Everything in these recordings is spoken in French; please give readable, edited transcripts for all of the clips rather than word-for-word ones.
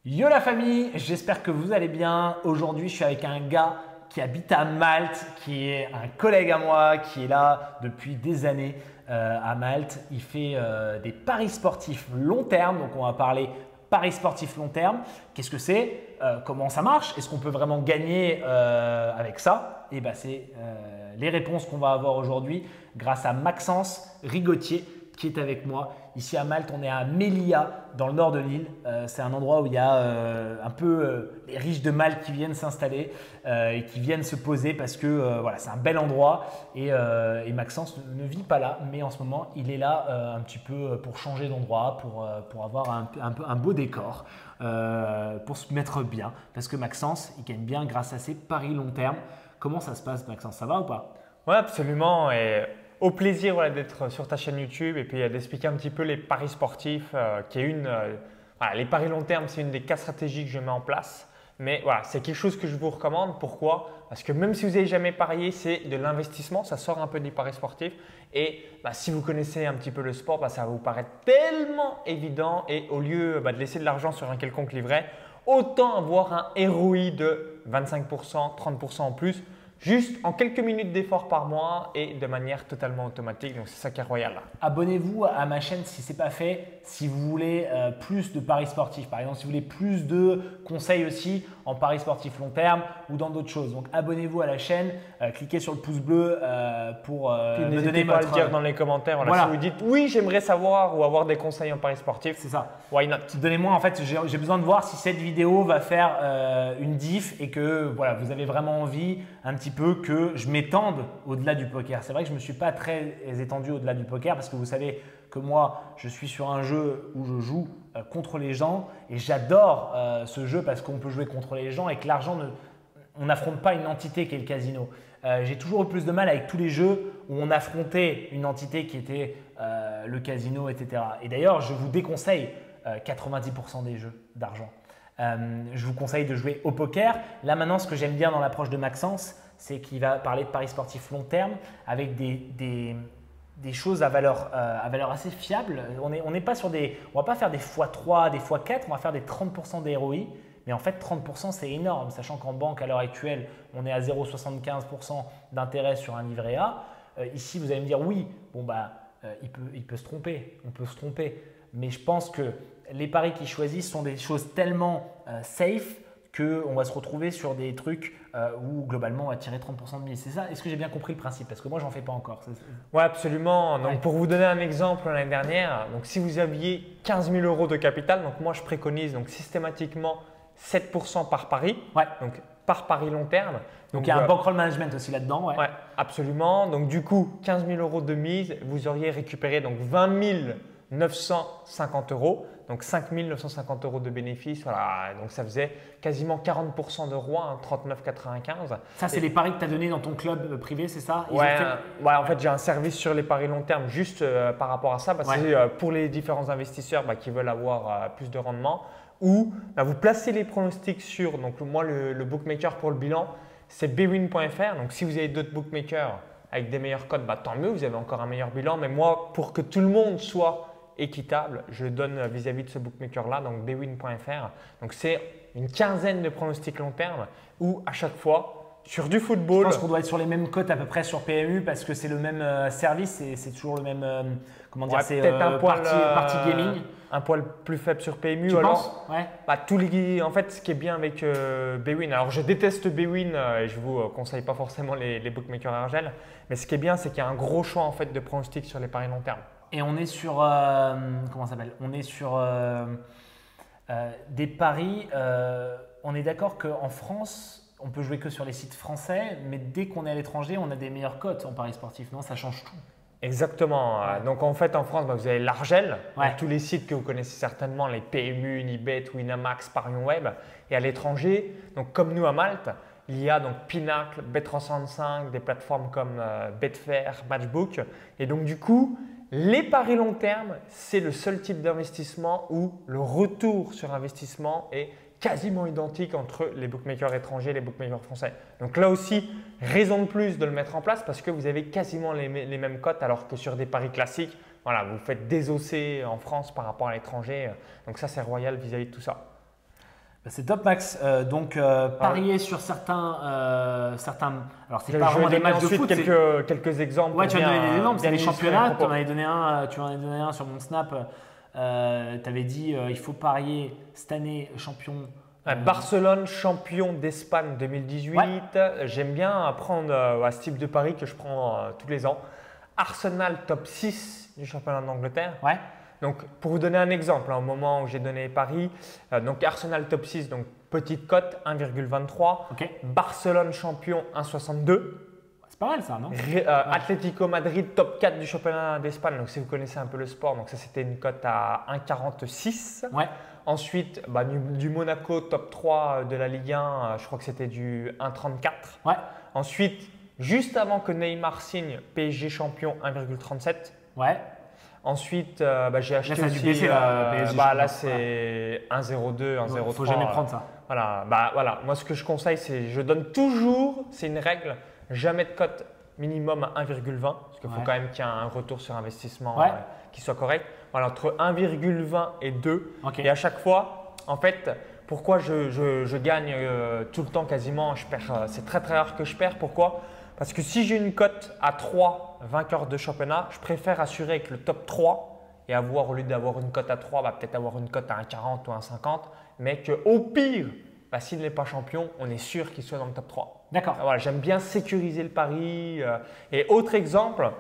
Yo la famille, j'espère que vous allez bien. Aujourd'hui, je suis avec un gars qui habite à Malte, qui est un collègue à moi, qui est là depuis des années à Malte. Il fait des paris sportifs long terme, donc on va parler paris sportifs long terme. Qu'est-ce que c'est? Comment ça marche? Est-ce qu'on peut vraiment gagner avec ça? Et ben, c'est les réponses qu'on va avoir aujourd'hui grâce à Maxence Rigotier qui est avec moi. Ici à Malte, on est à Melilla, dans le nord de l'île. C'est un endroit où il y a un peu les riches de Malte qui viennent s'installer et qui viennent se poser parce que voilà, c'est un bel endroit. Et Maxence ne vit pas là, mais en ce moment, il est là un petit peu pour changer d'endroit, pour avoir un beau décor, pour se mettre bien. Parce que Maxence, il gagne bien grâce à ses paris long terme. Comment ça se passe, Maxence? Ça va ou pas? Oui, absolument. Et au plaisir d'être sur ta chaîne YouTube et puis d'expliquer un petit peu les paris sportifs, qui est les paris long terme, c'est une des 4 stratégies que je mets en place. Mais voilà, c'est quelque chose que je vous recommande. Pourquoi? Parce que même si vous n'avez jamais parié, c'est de l'investissement. Ça sort un peu des paris sportifs. Et si vous connaissez un petit peu le sport, ça va vous paraître tellement évident. Et au lieu de laisser de l'argent sur un quelconque livret, autant avoir un ROI de 25%, 30% en plus, juste en quelques minutes d'effort par mois et de manière totalement automatique. Donc, c'est ça qui est royal. Abonnez-vous à ma chaîne si ce n'est pas fait. Si vous voulez plus de paris sportifs, par exemple, si vous voulez plus de conseils aussi en paris sportifs long terme ou dans d'autres choses. Donc, abonnez-vous à la chaîne, cliquez sur le pouce bleu pour me donner pas à le dire dans les commentaires. Voilà. Si vous dites oui, j'aimerais savoir ou avoir des conseils en paris sportifs, c'est ça. Why not? Donnez-moi, en fait, j'ai besoin de voir si cette vidéo va faire une diff et que voilà, vous avez vraiment envie un petit peu que je m'étende au-delà du poker. C'est vrai que je ne me suis pas très étendu au-delà du poker parce que vous savez que moi, je suis sur un jeu où je joue contre les gens et j'adore ce jeu parce qu'on peut jouer contre les gens et que l'argent, on n'affronte pas une entité qui est le casino. J'ai toujours eu plus de mal avec tous les jeux où on affrontait une entité qui était le casino, etc. Et d'ailleurs, je vous déconseille 90% des jeux d'argent. Je vous conseille de jouer au poker. Là maintenant, ce que j'aime bien dans l'approche de Maxence, c'est qu'il va parler de paris sportifs long terme avec des choses à valeur assez fiable. On n'est pas sur on va pas faire des x3, des x4, on va faire des 30% des ROI. Mais en fait, 30% c'est énorme, sachant qu'en banque à l'heure actuelle, on est à 0,75% d'intérêt sur un livret A. Ici, vous allez me dire oui, il peut se tromper, on peut se tromper. Mais je pense que les paris qu'ils choisissent sont des choses tellement safe qu'on va se retrouver sur des trucs où globalement on va tirer 30% de mise. C'est ça? Est-ce que j'ai bien compris le principe? Parce que moi, j'en fais pas encore. Oui, absolument. Donc, pour vous donner un exemple, l'année dernière, donc, si vous aviez 15 000 euros de capital, donc moi je préconise donc, systématiquement 7% par pari, donc par pari long terme. Donc il y a un bankroll management aussi là-dedans. Ouais, absolument. Donc du coup, 15 000 euros de mise, vous auriez récupéré donc 20 950 euros, donc 5 950 euros de bénéfices. Voilà, donc ça faisait quasiment 40% de roi, 39,95. Ça, c'est les paris que tu as donnés dans ton club privé, c'est ça? En fait, j'ai un service sur les paris long terme juste par rapport à ça. C'est pour les différents investisseurs qui veulent avoir plus de rendement. Ou vous placez les pronostics sur, donc moi le bookmaker pour le bilan, c'est bwin.fr. Donc si vous avez d'autres bookmakers avec des meilleurs codes, tant mieux, vous avez encore un meilleur bilan. Mais moi, pour que tout le monde soit équitable, je donne vis-à-vis de ce bookmaker-là, donc bwin.fr. Donc c'est une quinzaine de pronostics long terme où à chaque fois, sur du football… Je pense qu'on doit être sur les mêmes cotes à peu près sur PMU parce que c'est le même service et c'est toujours le même, c'est partie gaming. Un poil plus faible sur PMU. Tu penses? En fait, ce qui est bien avec bwin, alors je déteste bwin et je ne vous conseille pas forcément les bookmakers Argel, mais ce qui est bien, c'est qu'il y a un gros choix en fait, de pronostics sur les paris long terme. Et on est sur, comment ça s'appelle? On est sur des paris, on est d'accord qu'en France, on peut jouer que sur les sites français, mais dès qu'on est à l'étranger, on a des meilleures cotes en paris sportif, non? Ça change tout. Exactement. Donc en fait, en France, vous avez l'Argel, tous les sites que vous connaissez certainement, les PMU, Unibet, Winamax, Parion Web. Et à l'étranger, donc comme nous à Malte, il y a donc Pinacle, Bet365, des plateformes comme Betfair, Matchbook. Et donc du coup, les paris long terme, c'est le seul type d'investissement où le retour sur investissement est quasiment identique entre les bookmakers étrangers et les bookmakers français. Donc là aussi, raison de plus de le mettre en place parce que vous avez quasiment les mêmes cotes alors que sur des paris classiques, vous faites désosser en France par rapport à l'étranger. Donc ça, c'est royal vis-à-vis de tout ça. Bah, c'est top, Max. Donc, parier sur certains. Alors, c'est pas vraiment des matchs de foot. Quelques exemples. Ouais, tu vas donner des exemples. C'est les championnats. Tu en avais donné un sur mon Snap. Tu avais dit il faut parier cette année champion. Barcelone champion d'Espagne 2018. Ouais. J'aime bien prendre ce type de pari que je prends tous les ans. Arsenal top 6 du championnat d'Angleterre. Ouais. Donc, pour vous donner un exemple, au moment où j'ai donné Paris, donc Arsenal top 6, donc petite cote 1,23. Okay. Barcelone champion 1,62. C'est pas mal ça, non? Atlético Madrid top 4 du championnat d'Espagne. Donc, si vous connaissez un peu le sport, donc ça c'était une cote à 1,46. Ouais. Ensuite, du Monaco top 3 de la Ligue 1, je crois que c'était du 1,34. Ouais. Ensuite, juste avant que Neymar signe, PSG champion 1,37. Ouais. Ensuite, j'ai acheté là, aussi. PSG là, c'est 1,02, 1,03. Il ne faut jamais prendre ça. Voilà. Moi, ce que je conseille, c'est je donne toujours, c'est une règle, jamais de cote minimum à 1,20 parce qu'il faut quand même qu'il y ait un retour sur investissement qui soit correct. Voilà, entre 1,20 et 2. Okay. Et à chaque fois, en fait, pourquoi je gagne tout le temps quasiment, je perds, c'est très très rare que je perds. Pourquoi? Parce que si j'ai une cote à 3 vainqueurs de championnat, je préfère assurer avec le top 3 et avoir, au lieu d'avoir une cote à 3, peut-être avoir une cote à 1,40 ou 1,50, mais qu'au pire, s'il n'est pas champion, on est sûr qu'il soit dans le top 3. D'accord. Voilà, j'aime bien sécuriser le pari. Et autre exemple,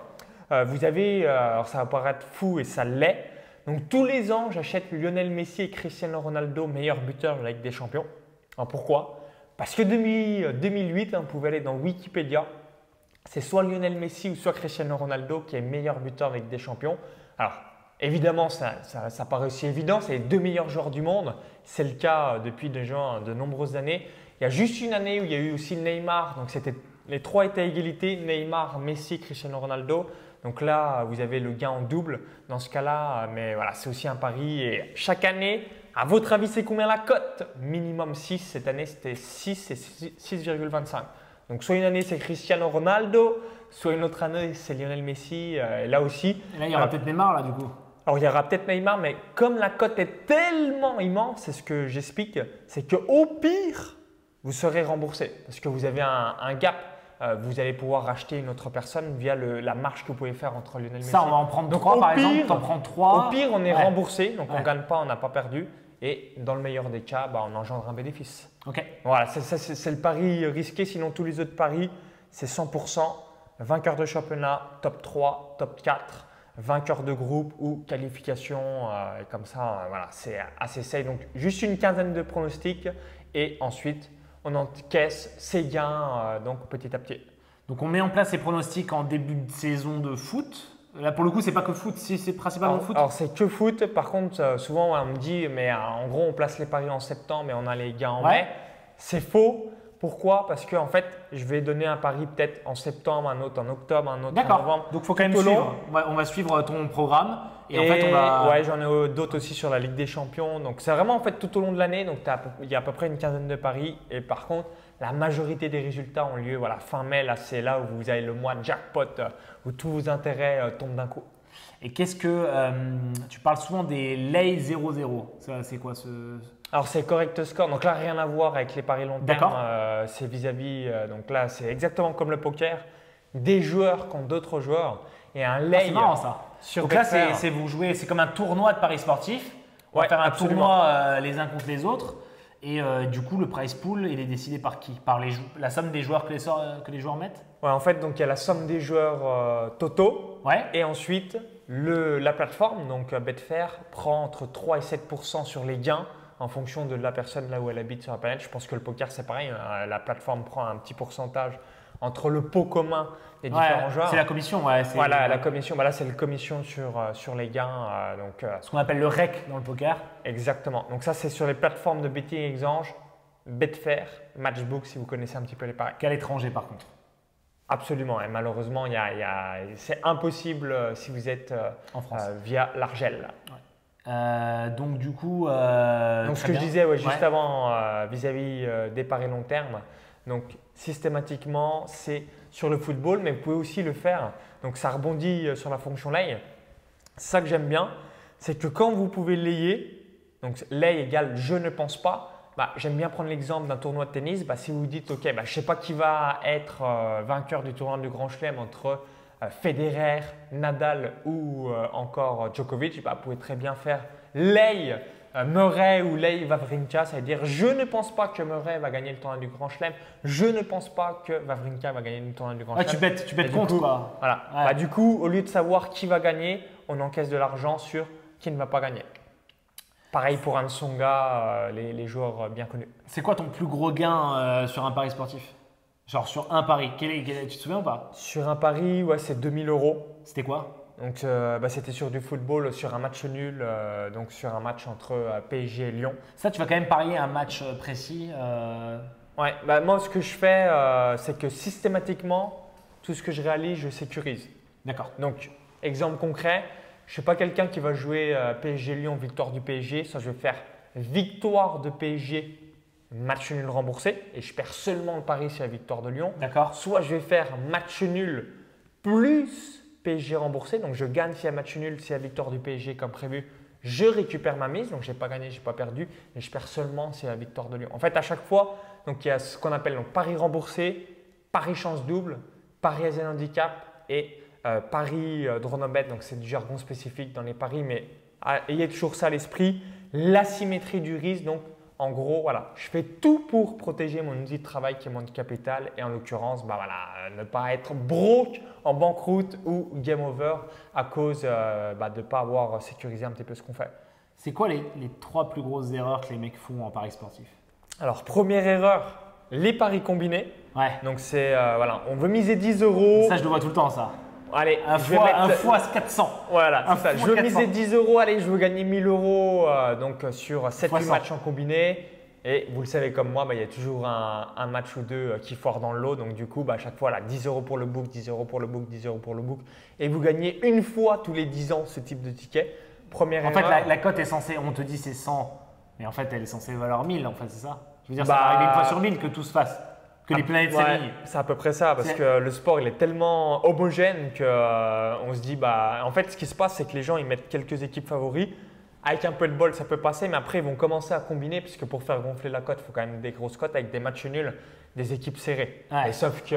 vous avez, alors ça va paraître fou et ça l'est, donc tous les ans, j'achète Lionel Messi et Cristiano Ronaldo, meilleurs buteurs de la Ligue des Champions. Alors pourquoi? Parce que 2008, on pouvait aller dans Wikipédia. C'est soit Lionel Messi ou soit Cristiano Ronaldo qui est meilleur buteur avec des champions. Alors, évidemment, ça paraît aussi évident, c'est les 2 meilleurs joueurs du monde. C'est le cas depuis déjà de nombreuses années. Il y a juste une année où il y a eu aussi Neymar, donc les 3 étaient à égalité, Neymar, Messi, Cristiano Ronaldo. Donc là, vous avez le gain en double dans ce cas-là, mais voilà, c'est aussi un pari. Et chaque année, à votre avis, c'est combien la cote? Minimum 6, cette année c'était 6 et 6,25. Donc, soit une année, c'est Cristiano Ronaldo, soit une autre année, c'est Lionel Messi. Et là aussi. Et là, il y aura peut-être Neymar, là, du coup. Alors, il y aura peut-être Neymar, mais comme la cote est tellement immense, c'est ce que j'explique, c'est qu'au pire, vous serez remboursé parce que vous avez un gap. Vous allez pouvoir racheter une autre personne via la marge que vous pouvez faire entre Lionel Messi. Ça, on va en prendre 3 par exemple. T'en prends 3. Au pire, on est remboursé, donc on ne gagne pas, on n'a pas perdu. Et dans le meilleur des cas, on engendre un bénéfice. Ok. Voilà, c'est le pari risqué. Sinon, tous les autres paris, c'est 100%. Vainqueur de championnat, top 3, top 4, vainqueur de groupe ou qualification. Et comme ça, voilà, c'est assez safe. Donc, juste une quinzaine de pronostics et ensuite, on encaisse ses gains donc petit à petit. Donc, on met en place ces pronostics en début de saison de foot. Là, pour le coup, c'est pas que foot, c'est principalement foot. Alors, c'est que foot. Par contre, souvent, on me dit, mais en gros, on place les paris en septembre et on a les gains en mai. C'est faux. Pourquoi? Parce qu'en fait, je vais donner un pari peut-être en septembre, un autre en octobre, un autre en novembre. Donc, il faut quand même suivre. On va suivre ton programme. Et en fait, j'en ai d'autres aussi sur la Ligue des Champions. Donc, c'est vraiment en fait tout au long de l'année. Donc, il y a à peu près une quinzaine de paris. Et par contre, la majorité des résultats ont lieu fin mai. Là, c'est là où vous avez le mois de jackpot, où tous vos intérêts tombent d'un coup. Et qu'est-ce que tu parles souvent des lay 0-0? C'est quoi ce… Alors, c'est correct score. Donc là, rien à voir avec les paris long terme. C'est vis-à-vis. Donc là, c'est exactement comme le poker. Des joueurs contre d'autres joueurs. Et un lay. C'est marrant ça. Donc là, c'est vous jouez, c'est comme un tournoi de paris sportifs. On va faire un tournoi les uns contre les autres. Et du coup, le prize pool, il est décidé par qui? Par la somme des joueurs que les joueurs mettent? Ouais, en fait, donc il y a la somme des joueurs totaux. Ouais. Et ensuite, la plateforme, donc Betfair, prend entre 3 et 7% sur les gains en fonction de la personne là où elle habite sur la planète. Je pense que le poker, c'est pareil. La plateforme prend un petit pourcentage entre le pot commun des différents joueurs. C'est la commission, Voilà, la commission. Là, c'est la commission sur les gains. Ce qu'on appelle le REC dans le poker. Exactement. Donc ça, c'est sur les plateformes de betting exchange, Betfair, Matchbook, si vous connaissez un petit peu les paris. Qu'à l'étranger, par contre. Absolument. Et malheureusement, c'est impossible si vous êtes en France via l'Argel. Donc du coup, donc ce que je disais juste avant vis-à-vis des paris long terme. Donc systématiquement, c'est sur le football, mais vous pouvez aussi le faire. Donc ça rebondit sur la fonction lay. C'est ça que j'aime bien, c'est que quand vous pouvez layer, donc lay égale je ne pense pas, j'aime bien prendre l'exemple d'un tournoi de tennis. Si vous vous dites, OK, je ne sais pas qui va être vainqueur du tournoi du Grand Chelem entre Federer, Nadal ou encore Djokovic, vous pouvez très bien faire Lei, Murray ou Lei Wawrinka. Ça veut dire, je ne pense pas que Murray va gagner le tournoi du Grand Chelem. Je ne pense pas que Wawrinka va gagner le tournoi du Grand Chelem. Tu bêtes contre, quoi. Voilà. Ouais. Du coup, au lieu de savoir qui va gagner, on encaisse de l'argent sur qui ne va pas gagner. Pareil pour un Tsonga, les joueurs bien connus. C'est quoi ton plus gros gain sur un pari sportif? Genre sur un pari. Tu te souviens ou pas? Sur un pari, ouais, c'est 2000 €. C'était quoi? Donc, c'était sur du football, sur un match nul, donc sur un match entre PSG et Lyon. Ça, tu vas quand même parier un match précis. Ouais, moi, ce que je fais, c'est que systématiquement, tout ce que je réalise, je sécurise. D'accord. Donc, exemple concret, je ne suis pas quelqu'un qui va jouer PSG Lyon, victoire du PSG. Ça, je vais faire victoire de PSG, match nul remboursé. Et je perds seulement le pari sur la victoire de Lyon. D'accord. Soit je vais faire match nul plus PSG remboursé. Donc, je gagne s'il y a match nul, s'il y a victoire du PSG comme prévu. Je récupère ma mise. Donc, je n'ai pas gagné, je n'ai pas perdu. Mais je perds seulement s'il y a la victoire de Lyon. En fait, à chaque fois, donc, il y a ce qu'on appelle pari remboursé, pari chance double, pari AZ handicap et pari draw no bet. Donc, c'est du jargon spécifique dans les paris. Mais ayez toujours ça à l'esprit. L'asymétrie du risque. Donc, en gros, voilà, je fais tout pour protéger mon outil de travail qui est mon capital et en l'occurrence, ne pas être broke, en banqueroute ou game over à cause de ne pas avoir sécurisé un petit peu ce qu'on fait. C'est quoi les 3 plus grosses erreurs que les mecs font en paris sportif? Alors, première erreur, les paris combinés. Ouais. Donc, c'est on veut miser 10 €. Ça, je le vois tout le temps, ça. Allez, Un fois 400. Voilà, c'est ça. Je veux 400. miser 10 €, allez, je veux gagner 1000 € donc sur 7-8 matchs en combiné. Et vous le savez comme moi, il y a toujours un match ou deux qui foire dans le lot. Donc du coup, à chaque fois, 10 € pour le book, 10 € pour le book, 10 € pour le book. Et vous gagnez une fois tous les 10 ans ce type de ticket. Première erreur. En fait, la cote est censée, on te dit c'est 100, mais en fait, elle est censée valoir 1000, en fait, c'est ça? Je veux dire, ça va arriver une fois sur 1000 que tout se fasse. Que les planètes s'alignent. C'est à peu près ça, parce que le sport il est tellement homogène qu'on se dit, en fait, ce qui se passe, c'est que les gens ils mettent quelques équipes favoris. Avec un peu de bol, ça peut passer, mais après, ils vont commencer à combiner, puisque pour faire gonfler la cote, il faut quand même des grosses cotes avec des matchs nuls, des équipes serrées. Ouais. Et sauf que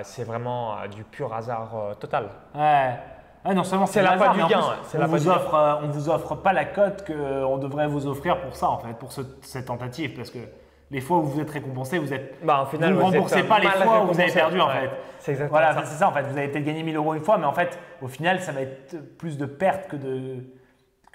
c'est vraiment du pur hasard total. Ouais. Non seulement c'est la hasard, pas du mais en gain. plus, on vous offre pas la cote qu'on devrait vous offrir pour ça, en fait, pour cette tentative, parce que les fois où vous êtes récompensé, vous êtes. Au final, vous ne remboursez pas les fois où vous avez perdu, en fait. C'est exactement ça. Voilà, c'est ça, en fait. Vous avez peut-être gagné 1000 € une fois, mais en fait, au final, ça va être plus de pertes que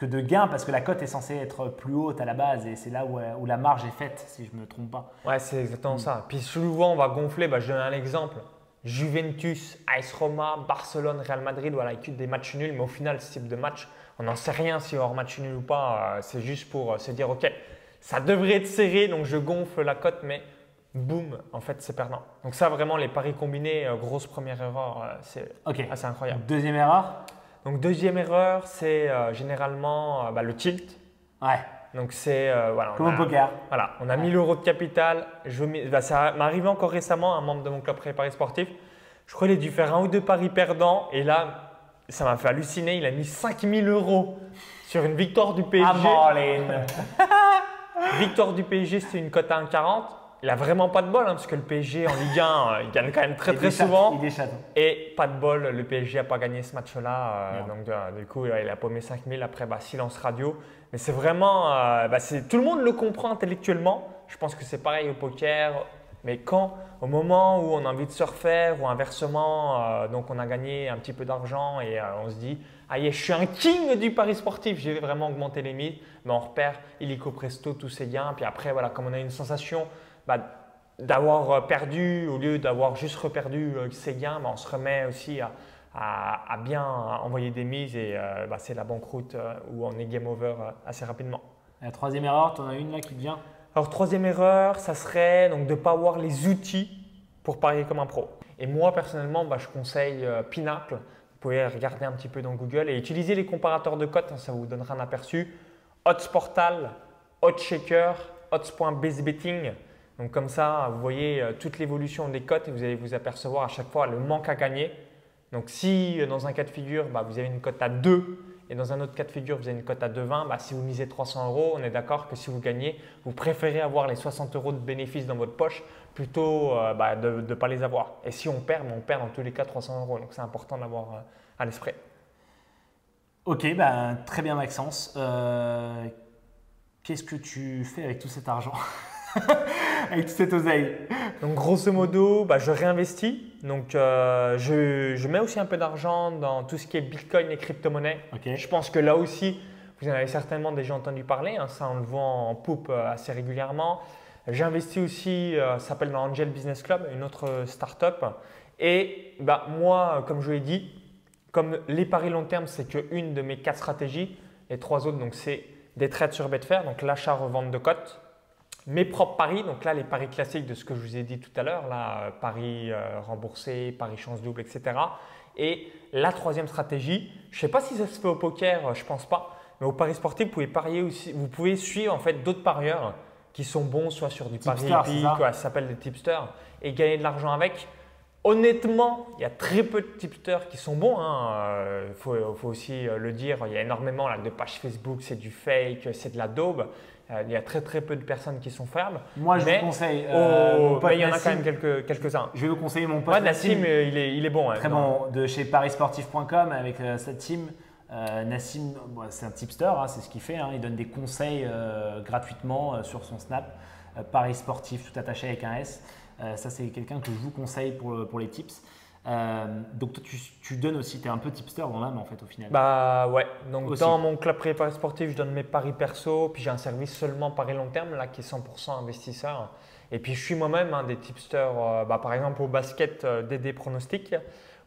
de gains, parce que la cote est censée être plus haute à la base, et c'est là où la marge est faite, si je ne me trompe pas. Ouais, c'est exactement ça. Puis souvent, on va gonfler. Je donne un exemple. Juventus, AS Roma, Barcelone, Real Madrid, voilà, ils des matchs nuls, mais au final, ce type de match, on n'en sait rien si on aura match nul ou pas. C'est juste pour se dire, OK, ça devrait être serré, donc je gonfle la cote, mais boum, en fait, c'est perdant. Donc ça, vraiment, les paris combinés, grosse première erreur, c'est assez incroyable. Deuxième erreur? Donc deuxième erreur, c'est généralement le tilt. Ouais. Donc c'est comme au poker. Voilà, on a 1000 € de capital. Ça m'est arrivé encore récemment, un membre de mon club Paris Sportif. Je crois qu'il a dû faire un ou deux paris perdants et là, ça m'a fait halluciner. Il a mis 5000 € sur une victoire du PSG. Victoire du PSG, c'était une cote à 1,40. Il a vraiment pas de bol parce que le PSG en Ligue 1, il gagne quand même très souvent. Il déchatte. Et pas de bol, le PSG n'a pas gagné ce match-là. Donc du coup, il a paumé 5000. Après, silence radio. Mais c'est vraiment, tout le monde le comprend intellectuellement. Je pense que c'est pareil au poker. Mais au moment où on a envie de se refaire ou inversement, donc on a gagné un petit peu d'argent et on se dit, je suis un king du pari sportif, j'ai vraiment augmenté les mises, mais on repère illico presto tous ces gains. Puis après, comme on a une sensation d'avoir perdu au lieu d'avoir juste reperdu ses gains, on se remet aussi à bien envoyer des mises et c'est la banqueroute où on est game over assez rapidement. La troisième erreur, tu en as une là qui te vient? Alors, troisième erreur, ça serait donc de ne pas avoir les outils pour parier comme un pro. Et moi, personnellement, je conseille Pinacle. Vous pouvez regarder un petit peu dans Google et utiliser les comparateurs de cotes, ça vous donnera un aperçu. Oddsportal, Oddshaker, Odds.BaseBetting. Donc comme ça, vous voyez toute l'évolution des cotes et vous allez vous apercevoir à chaque fois le manque à gagner. Donc si dans un cas de figure, vous avez une cote à 2 et dans un autre cas de figure, vous avez une cote à 2,20, bah, si vous misez 300 €, on est d'accord que si vous gagnez, vous préférez avoir les 60 € de bénéfices dans votre poche plutôt de ne pas les avoir. Et si on perd, on perd dans tous les cas 300 €. Donc c'est important d'avoir à l'esprit. Ok, très bien Maxence. Qu'est-ce que tu fais avec tout cet argent? Avec toute cette oseille? Donc grosso modo, je réinvestis. Donc je mets aussi un peu d'argent dans tout ce qui est Bitcoin et crypto-monnaie. Okay. Je pense que là aussi, vous en avez certainement déjà entendu parler. Ça, on le voit en poupe assez régulièrement. J'investis aussi, ça s'appelle dans Angel Business Club, une autre startup. Et moi, comme je l'ai dit, comme les paris long terme, c'est qu'une de mes 4 stratégies. Les 3 autres, donc c'est des trades sur Betfair, donc l'achat-revente de cotes. Mes propres paris, donc là les paris classiques de ce que je vous ai dit tout à l'heure, là paris remboursé, paris chance double, etc. Et la 3e stratégie, je ne sais pas si ça se fait au poker, je ne pense pas, mais au paris sportif, vous pouvez parier aussi, vous pouvez suivre en fait d'autres parieurs qui sont bons, soit sur du pari hippique, ça s'appelle des tipsters, et gagner de l'argent avec. Honnêtement, il y a très peu de tipsters qui sont bons. Il faut aussi le dire, il y a énormément de pages Facebook, c'est du fake, c'est de la daube. Il y a très peu de personnes qui sont fiables. Moi, je vous conseille. Il y en a quand même quelques-uns. Je vais vous conseiller mon pote Nassim, il est bon. Très bon, de chez parisportif.com avec sa team. Nassim, c'est un tipster, c'est ce qu'il fait. Il donne des conseils gratuitement sur son Snap. Paris sportif, tout attaché avec un S. Ça, c'est quelqu'un que je vous conseille pour les tips. Donc, toi, tu donnes aussi, tu es un peu tipster dans l'âme en fait au final. Ouais, donc aussi. Dans mon club privé Paris sportif, je donne mes paris perso, puis j'ai un service seulement paris long terme là qui est 100% investisseur. Et puis je suis moi-même des tipsters, par exemple au basket, DD pronostic,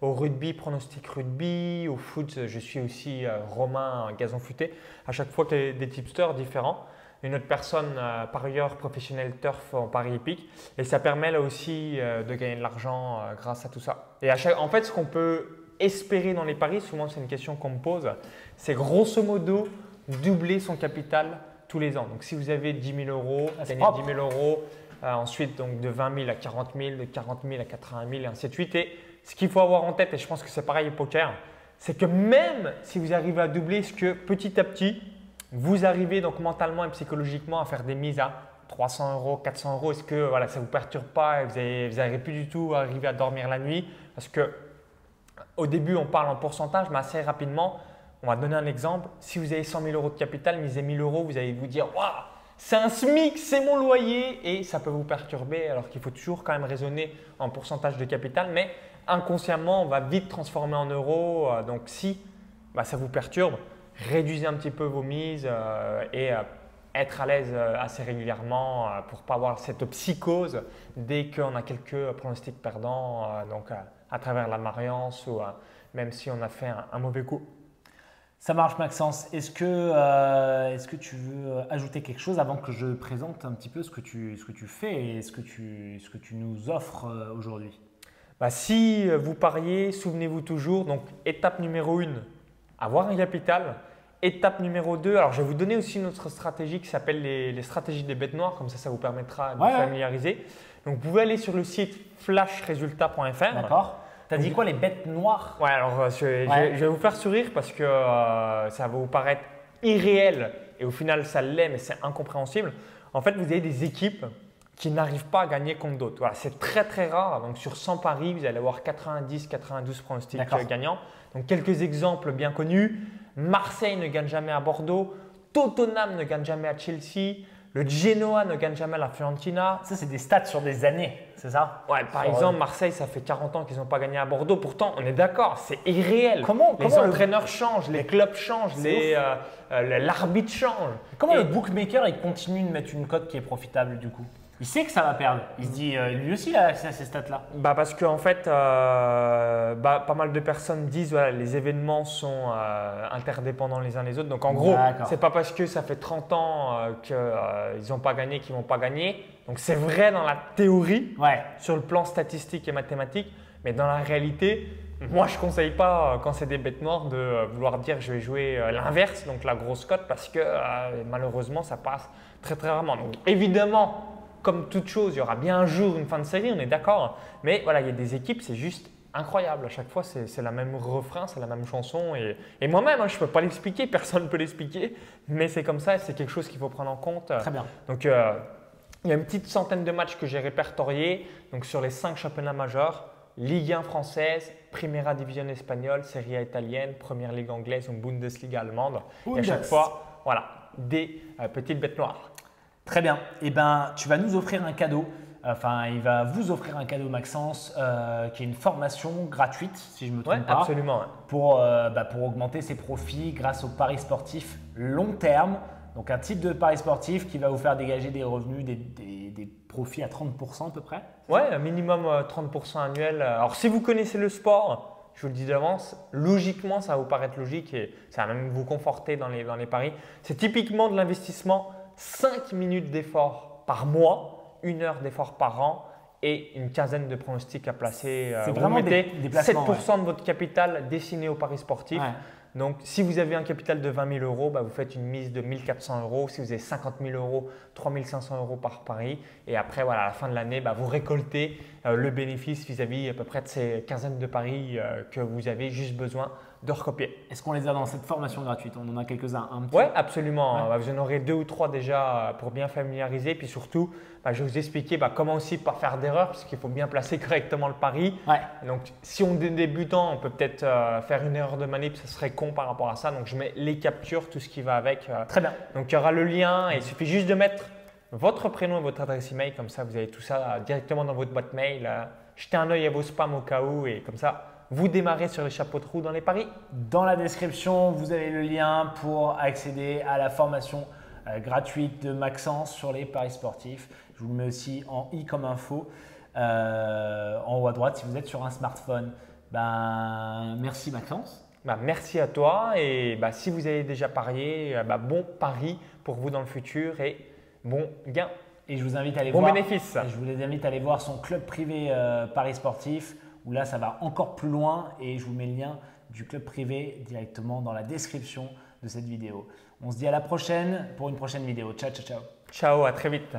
au rugby, pronostic rugby, au foot, je suis aussi Romain Gazon Futé. À chaque fois que des tipsters différents. Une autre personne, parieur professionnel turf en pari hippique. Et ça permet là aussi de gagner de l'argent grâce à tout ça. Et en fait, ce qu'on peut espérer dans les paris, souvent c'est une question qu'on me pose, c'est grosso modo doubler son capital tous les ans. Donc si vous avez 10 000 €, gagner 10 000 €, ensuite donc de 20 000 à 40 000, de 40 000 à 80 000 et ainsi de suite. Et ce qu'il faut avoir en tête, et je pense que c'est pareil au poker, c'est que même si vous arrivez à doubler, ce que petit à petit, vous arrivez donc mentalement et psychologiquement à faire des mises à 300 €, 400 €. Est-ce que ça ne vous perturbe pas et vous n'arrivez plus du tout à arriver à dormir la nuit? Parce qu'au début, on parle en pourcentage, mais assez rapidement, on va donner un exemple. Si vous avez 100 000 € de capital, misez 1 000 €, vous allez vous dire « Waouh, c'est un SMIC, c'est mon loyer !» Et ça peut vous perturber alors qu'il faut toujours quand même raisonner en pourcentage de capital. Mais inconsciemment, on va vite transformer en euros. Donc si ça vous perturbe, réduisez un petit peu vos mises et être à l'aise assez régulièrement pour ne pas avoir cette psychose dès qu'on a quelques pronostics perdants, à travers la variance ou même si on a fait un mauvais coup. Ça marche Maxence. Est-ce que tu veux ajouter quelque chose avant que je présente un petit peu ce que tu fais et ce que tu nous offres aujourd'hui? Si vous pariez, souvenez-vous toujours, donc étape numéro 1, avoir un capital. Étape numéro 2, alors je vais vous donner aussi une autre stratégie qui s'appelle les stratégies des bêtes noires, comme ça vous permettra de vous familiariser. Donc vous pouvez aller sur le site flashresultat.fr. D'accord. Tu as dit quoi, les bêtes noires? Ouais, alors je vais vous faire sourire parce que ça va vous paraître irréel et au final ça l'est, mais c'est incompréhensible. En fait, vous avez des équipes qui n'arrivent pas à gagner contre d'autres. Voilà, c'est très rare. Donc sur 100 paris, vous allez avoir 90-92 pronostics gagnants. Donc quelques exemples bien connus. Marseille ne gagne jamais à Bordeaux, Tottenham ne gagne jamais à Chelsea, le Genoa ne gagne jamais à la Fiorentina. Ça, c'est des stats sur des années, c'est ça? Ouais, par exemple, Marseille, ça fait 40 ans qu'ils n'ont pas gagné à Bordeaux. Pourtant, on est d'accord, c'est irréel. Les entraîneurs changent, les clubs changent, l'arbitre change. Comment le bookmaker il continue de mettre une cote qui est profitable du coup? Il sait que ça va perdre. Il se dit, lui aussi, il a accès à ces stats-là. Parce qu'en fait, pas mal de personnes disent les événements sont interdépendants les uns les autres. Donc en gros, ce n'est pas parce que ça fait 30 ans qu'ils n'ont pas gagné qu'ils ne vont pas gagner. Donc c'est vrai dans la théorie, sur le plan statistique et mathématique. Mais dans la réalité, moi je ne conseille pas quand c'est des bêtes noires de vouloir dire je vais jouer l'inverse, donc la grosse cote, parce que malheureusement ça passe très rarement. Donc évidemment, comme toute chose, il y aura bien un jour une fin de série, on est d'accord. Mais voilà, il y a des équipes, c'est juste incroyable. À chaque fois, c'est la même refrain, c'est la même chanson. Et moi-même, hein, je ne peux pas l'expliquer, personne ne peut l'expliquer, mais c'est comme ça et c'est quelque chose qu'il faut prendre en compte. Très bien. Donc, il y a une petite centaine de matchs que j'ai répertoriés. Donc, sur les 5 championnats majeurs, Ligue 1 française, Primera Division espagnole, Serie A italienne, Première Ligue anglaise ou Bundesliga allemande. Et à chaque fois, voilà, des petites bêtes noires. Très bien. Eh ben, tu vas nous offrir un cadeau. Enfin, il va vous offrir un cadeau, Maxence, qui est une formation gratuite, si je ne me trompe pas. Absolument. Ouais. Pour augmenter ses profits grâce aux paris sportifs long terme. Donc, un type de pari sportif qui va vous faire dégager des revenus, des profits à 30% à peu près. Ouais, un minimum 30% annuel. Alors, si vous connaissez le sport, je vous le dis d'avance, logiquement, ça va vous paraître logique et ça va même vous conforter dans les paris. C'est typiquement de l'investissement 5 minutes d'effort par mois, 1 heure d'effort par an et une quinzaine de pronostics à placer. C'est vous vraiment mettez des placements, 7% de votre capital destiné aux paris sportifs. Ouais. Donc, si vous avez un capital de 20 000 euros, vous faites une mise de 1 400 euros. Si vous avez 50 000 euros, 3 500 euros par pari. Et après, voilà, à la fin de l'année, vous récoltez le bénéfice vis-à-vis à peu près de ces quinzaines de paris que vous avez juste besoin de recopier. Est-ce qu'on les a dans cette formation gratuite? On en a quelques-uns. Oui, absolument. Ouais. Vous en aurez 2 ou 3 déjà pour bien familiariser. Puis surtout, je vais vous expliquer comment aussi ne pas faire d'erreur parce qu'il faut bien placer correctement le pari. Ouais. Donc, si on est débutant, on peut peut-être faire une erreur de manip, ça serait con par rapport à ça. Donc, je mets les captures, tout ce qui va avec. Très bien. Donc, il y aura le lien et il suffit juste de mettre votre prénom et votre adresse email. Comme ça, vous avez tout ça directement dans votre boîte mail. Jetez un œil à vos spams au cas où et comme ça, vous démarrez sur les chapeaux de roue dans les paris. Dans la description, vous avez le lien pour accéder à la formation gratuite de Maxence sur les paris sportifs. Je vous le mets aussi en i comme info en haut à droite si vous êtes sur un smartphone. Merci Maxence. Merci à toi et si vous avez déjà parié, bon pari pour vous dans le futur et bon gain. Et je vous invite à aller bon voir. bénéfice. Je vous invite à aller voir son club privé paris sportif où là ça va encore plus loin et je vous mets le lien du club privé directement dans la description de cette vidéo. On se dit à la prochaine pour une prochaine vidéo. Ciao, ciao, ciao. Ciao, à très vite.